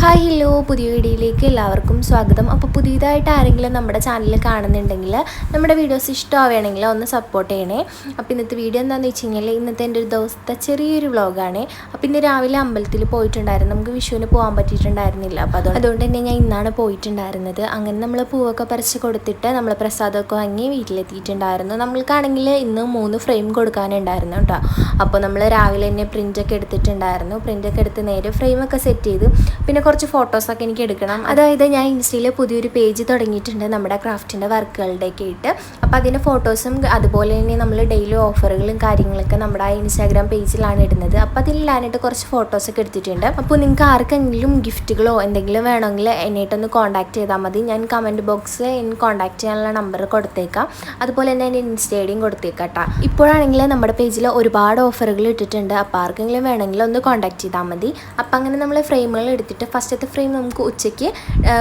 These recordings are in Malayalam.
ഹായ് ഹലോ പുതിയ വീഡിയോയിലേക്ക് എല്ലാവർക്കും സ്വാഗതം. അപ്പോൾ പുതിയതായിട്ട് ആരെങ്കിലും നമ്മുടെ ചാനൽ കാണുന്നുണ്ടെങ്കിൽ നമ്മുടെ വീഡിയോസ് ഇഷ്ടമാവുകയാണെങ്കിൽ ഒന്ന് സപ്പോർട്ട് ചെയ്യണേ. അപ്പോൾ ഇന്നത്തെ വീഡിയോ എന്താണെന്ന് വെച്ച് കഴിഞ്ഞാൽ ഇന്നത്തെ എൻ്റെ ഒരു ദിവസത്തെ ചെറിയൊരു വ്ളോഗാണ്. അപ്പോൾ ഇന്ന് രാവിലെ അമ്പലത്തിൽ പോയിട്ടുണ്ടായിരുന്നു. നമുക്ക് വിഷുവിന് പോകാൻ പറ്റിയിട്ടുണ്ടായിരുന്നില്ല. അപ്പോൾ അതുകൊണ്ട് തന്നെ ഞാൻ ഇന്നാണ് പോയിട്ടുണ്ടായിരുന്നത്. അങ്ങനെ നമ്മൾ പൂവൊക്കെ പറിച്ച് കൊടുത്തിട്ട് നമ്മൾ പ്രസാദമൊക്കെ വാങ്ങി വീട്ടിലെത്തിയിട്ടുണ്ടായിരുന്നു. നമ്മൾക്കാണെങ്കിൽ ഇന്ന് 3 ഫ്രെയിം കൊടുക്കാനുണ്ടായിരുന്നു കേട്ടോ. അപ്പോൾ നമ്മൾ രാവിലെ തന്നെ പ്രിൻ്റൊക്കെ എടുത്തിട്ടുണ്ടായിരുന്നു. പ്രിൻ്റൊക്കെ എടുത്ത് നേരെ ഫ്രെയിമൊക്കെ സെറ്റ് ചെയ്ത് പിന്നെ കുറച്ച് ഫോട്ടോസൊക്കെ എനിക്ക് എടുക്കണം. അതായത് ഞാൻ ഇൻസ്റ്റയിൽ പുതിയൊരു പേജ് തുടങ്ങിയിട്ടുണ്ട് നമ്മുടെ ക്രാഫ്റ്റിൻ്റെ വർക്കുകളുടെയൊക്കെ ആയിട്ട്. അപ്പോൾ അതിൻ്റെ ഫോട്ടോസും അതുപോലെ തന്നെ നമ്മൾ ഡെയിലി ഓഫറുകളും കാര്യങ്ങളൊക്കെ നമ്മുടെ ഇൻസ്റ്റാഗ്രാം പേജിലാണ് ഇടുന്നത്. അപ്പോൾ അതിലായിട്ട് കുറച്ച് ഫോട്ടോസൊക്കെ എടുത്തിട്ടുണ്ട്. അപ്പോൾ നിങ്ങൾക്ക് ആർക്കെങ്കിലും ഗിഫ്റ്റുകളോ എന്തെങ്കിലും വേണമെങ്കിൽ എന്നെയിട്ടൊന്ന് കോൺടാക്ട് ചെയ്താൽ മതി. ഞാൻ കമൻറ്റ് ബോക്സിൽ കോൺടാക്ട് ചെയ്യാനുള്ള നമ്പർ കൊടുത്തേക്കാം. അതുപോലെ തന്നെ എൻ്റെ ഇൻസ്റ്റയുടെയും കൊടുത്തേക്കാം കേട്ടോ. ഇപ്പോഴാണെങ്കിൽ നമ്മുടെ പേജിൽ ഒരുപാട് ഓഫറുകൾ ഇട്ടിട്ടുണ്ട്. അപ്പോൾ ആർക്കെങ്കിലും വേണമെങ്കിൽ ഒന്ന് കോൺടാക്ട് ചെയ്താൽ മതി. അപ്പോൾ അങ്ങനെ നമ്മൾ ഫ്രെയിമുകൾ എടുത്തിട്ട് ഫസ്റ്റത്തെ ഫ്രെയിം നമുക്ക് ഉച്ചയ്ക്ക്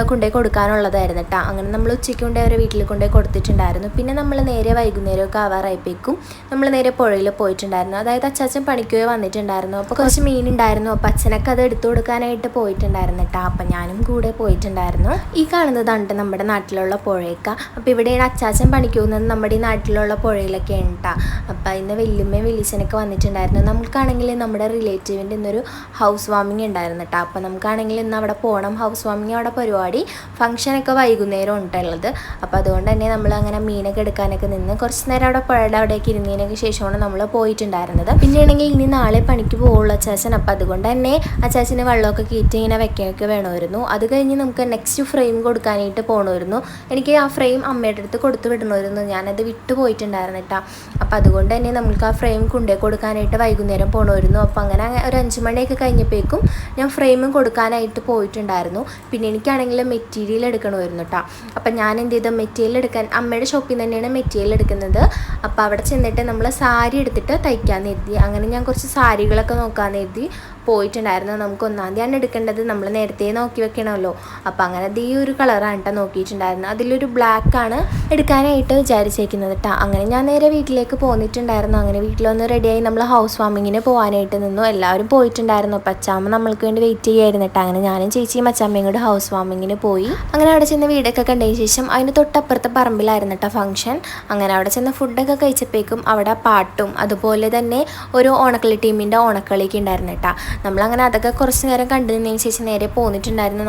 കൊണ്ടുപോയി കൊടുക്കാനുള്ളതായിരുന്നു കേട്ടോ. അങ്ങനെ നമ്മൾ ഉച്ചയ്ക്ക് കൊണ്ടുപോയി അവരെ വീട്ടിൽ കൊണ്ടുപോയി കൊടുത്തിട്ടുണ്ടായിരുന്നു. പിന്നെ നമ്മൾ നേരെ വൈകുന്നേരമൊക്കെ ആവാറായപ്പോഴേക്കും നമ്മൾ നേരെ പുഴയിൽ പോയിട്ടുണ്ടായിരുന്നു. അതായത് അച്ചാച്ചൻ പണിക്ക് വന്നിട്ടുണ്ടായിരുന്നു. അപ്പോൾ കുറച്ച് മീനുണ്ടായിരുന്നു. അപ്പോൾ അച്ഛനൊക്കെ അത് എടുത്തു കൊടുക്കാനായിട്ട് പോയിട്ടുണ്ടായിരുന്നു കേട്ടോ. അപ്പം ഞാനും കൂടെ പോയിട്ടുണ്ടായിരുന്നു. ഈ കാണുന്നതാണ് നമ്മുടെ നാട്ടിലുള്ള പുഴയൊക്കെ. അപ്പോൾ ഇവിടെയാണ് അച്ചാച്ചൻ പണിക്ക് പോകുന്നത്. നമ്മുടെ ഈ നാട്ടിലുള്ള പുഴയിലൊക്കെയാണ് കേട്ടോ. അപ്പോൾ ഇന്ന് വല്യമ്മയും വലിയച്ഛനൊക്കെ വന്നിട്ടുണ്ടായിരുന്നു. നമുക്കാണെങ്കിൽ നമ്മുടെ റിലേറ്റീവിൻ്റെ ഇന്നൊരു ഹൗസ് വാമിങ് ഉണ്ടായിരുന്നു കേട്ടോ. അപ്പോൾ നമുക്കാണെങ്കിൽ ഇന്ന് അവിടെ പോകണം. ഹൗസ് വാമിങ് അവിടെ പരിപാടി ഫംഗ്ഷനൊക്കെ വൈകുന്നേരം ഉണ്ടുള്ളത്. അപ്പോൾ അതുകൊണ്ട് തന്നെ നമ്മൾ അങ്ങനെ മീനൊക്കെ എടുക്കാനൊക്കെ നിന്ന് കുറച്ച് നേരം അവിടെ പുഴയുടെ അവിടേക്ക് ഇരുന്നതിനൊക്കെ ശേഷമാണ് നമ്മൾ പോയിട്ടുണ്ടായിരുന്നത്. പിന്നെയാണെങ്കിൽ ഇനി നാളെ പണിക്ക് പോകുള്ളൂ അച്ചാച്ചൻ. അപ്പോൾ അതുകൊണ്ട് തന്നെ അച്ചാച്ചന് വെള്ളമൊക്കെ കയറ്റി ഇങ്ങനെ വെക്കാനൊക്കെ വേണമായിരുന്നു. അത് കഴിഞ്ഞ് നമുക്ക് നെക്സ്റ്റ് ഫ്രെയിം കൊടുക്കാനായിട്ട് പോകണമായിരുന്നു. എനിക്ക് ആ ഫ്രെയിം അമ്മയുടെ അടുത്ത് കൊടുത്തു വിടണമായിരുന്നു. ഞാനത് വിട്ടു പോയിട്ടുണ്ടായിരുന്നു കേട്ടോ. അപ്പോൾ അതുകൊണ്ട് തന്നെ നമുക്ക് ആ ഫ്രെയിം കൊണ്ടുപോയി കൊടുക്കാനായിട്ട് വൈകുന്നേരം പോകണമായിരുന്നു. അപ്പോൾ അങ്ങനെ ഒരു 5 മണിയൊക്കെ കഴിഞ്ഞപ്പോഴേക്കും ഞാൻ ഫ്രെയിം കൊടുക്കാനായിട്ട് പോയിട്ടുണ്ടായിരുന്നു. പിന്നെ എനിക്കാണെങ്കിൽ മെറ്റീരിയൽ എടുക്കണമായിരുന്നു കേട്ടോ. അപ്പം ഞാൻ എന്ത് ചെയ്തു, മെറ്റീരിയൽ എടുക്കാൻ അമ്മയുടെ ഷോപ്പിൽ നിന്ന് തന്നെയാണ് മെറ്റീരിയൽ എടുക്കുന്നത്. അപ്പോൾ അവിടെ ചെന്നിട്ട് നമ്മൾ സാരി എടുത്തിട്ട് തയ്ക്കാൻ എഴുതി. അങ്ങനെ ഞാൻ കുറച്ച് സാരികളൊക്കെ നോക്കാൻ എഴുതി പോയിട്ടുണ്ടായിരുന്നു. നമുക്ക് 1-ാം തീയതിയാണ് എടുക്കേണ്ടത്. നമ്മൾ നേരത്തെ നോക്കി വെക്കണമല്ലോ. അപ്പോൾ അങ്ങനെ ഈ ഒരു കളറാണ് കേട്ടോ നോക്കിയിട്ടുണ്ടായിരുന്നു. അതിലൊരു ബ്ലാക്കാണ് എടുക്കാനായിട്ട് വിചാരിച്ചേക്കുന്നത് കേട്ടോ. അങ്ങനെ ഞാൻ നേരെ വീട്ടിലേക്ക് പോന്നിട്ടുണ്ടായിരുന്നു. അങ്ങനെ വീട്ടിലൊന്ന് റെഡിയായി നമ്മൾ ഹൗസ് വാമിങ്ങിന് പോകാനായിട്ട് നിന്നു. എല്ലാവരും പോയിട്ടുണ്ടായിരുന്നു. അപ്പോൾ അച്ചാമ്മ നമ്മൾക്ക് വേണ്ടി വെയിറ്റ് ചെയ്യായിരുന്നു കേട്ടോ. അങ്ങനെ ഞാനും ചേച്ചിയും അച്ചാമ്മയും കൂടെ ഹൗസ് വാമിങ്ങിന് പോയി. അങ്ങനെ അവിടെ ചെന്ന് വീടൊക്കെ കണ്ടതിന് ശേഷം അതിന് തൊട്ടപ്പുറത്തെ പറമ്പിലായിരുന്നു കേട്ടോ ഫംഗ്ഷൻ. അങ്ങനെ അവിടെ ചെന്ന് ഫുഡൊക്കെ കഴിച്ചപ്പോഴേക്കും അവിടെ പാട്ടും അതുപോലെ തന്നെ ഒരു ഓണക്കളി ടീമിൻ്റെ ഓണക്കളിയൊക്കെ ഉണ്ടായിരുന്നു കേട്ടോ. നമ്മളങ്ങനെ അതൊക്കെ കുറച്ച് നേരം കണ്ടതിന് ശേഷം നേരെ പോന്നിട്ടുണ്ടായിരുന്നു.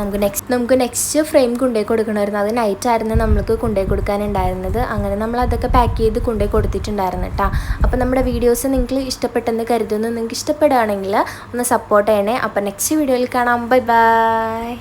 നമുക്ക് നെക്സ്റ്റ് ഫ്രെയിം കൊണ്ടുപോയി കൊടുക്കണമായിരുന്നു. അത് നൈറ്റായിരുന്നു നമ്മൾക്ക് കൊണ്ടുപോയി കൊടുക്കാനുണ്ടായിരുന്നത്. അങ്ങനെ നമ്മൾ അതൊക്കെ പാക്ക് ചെയ്ത് കൊണ്ടുപോയി കൊടുത്തിട്ടുണ്ടായിരുന്നു കേട്ടോ. അപ്പോൾ നമ്മുടെ വീഡിയോസ് നിങ്ങൾക്ക് ഇഷ്ടപ്പെട്ടെന്ന് കരുതുന്നു. നിങ്ങൾക്ക് ഇഷ്ടപ്പെടുകയാണെങ്കിൽ ഒന്ന് സപ്പോർട്ട് ചെയ്യണേ. അപ്പോൾ നെക്സ്റ്റ് വീഡിയോയിൽ കാണാം. Bye bye.